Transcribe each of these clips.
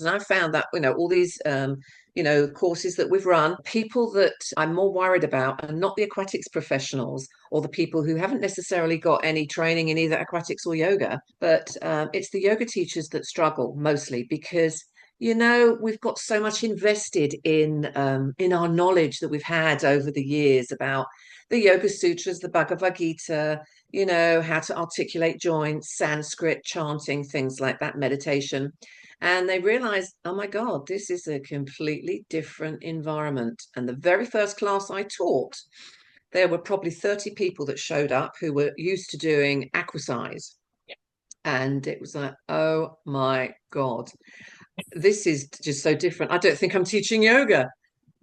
And I found that, all these, courses that we've run, people that I'm more worried about are not the aquatics professionals or the people who haven't necessarily got any training in either aquatics or yoga, but it's the yoga teachers that struggle mostly because we've got so much invested in our knowledge that we've had over the years about the Yoga Sutras, the Bhagavad Gita, how to articulate joints, Sanskrit, chanting, things like that, meditation. And they realized, oh my God, this is a completely different environment. And the very first class I taught, there were probably 30 people that showed up who were used to doing aquasize. And it was like, oh my God, this is just so different. I don't think I'm teaching yoga.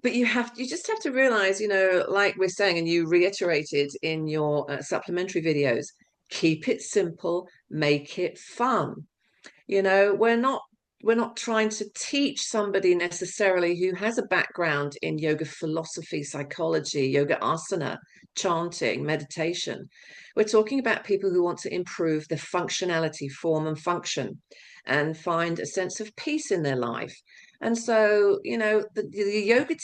But you just have to realize, like we're saying, and you reiterated in your supplementary videos, keep it simple, make it fun. We're not trying to teach somebody necessarily who has a background in yoga philosophy, psychology, yoga asana, chanting, meditation. We're talking about people who want to improve the functionality, form and function, and find a sense of peace in their life. And so, the yoga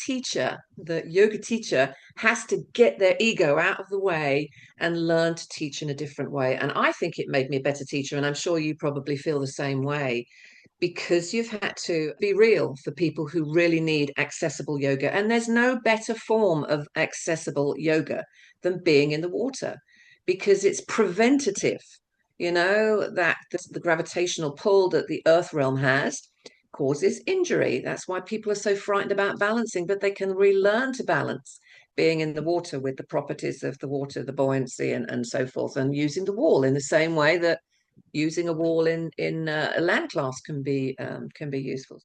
teacher has to get their ego out of the way and learn to teach in a different way. And I think it made me a better teacher. And I'm sure you probably feel the same way because you've had to be real for people who really need accessible yoga. And there's no better form of accessible yoga than being in the water because it's preventative. That the gravitational pull that the earth realm has causes injury. That's why people are so frightened about balancing, but they can relearn to balance being in the water with the properties of the water, the buoyancy and so forth, and using the wall in the same way that using a wall in a land class can be useful.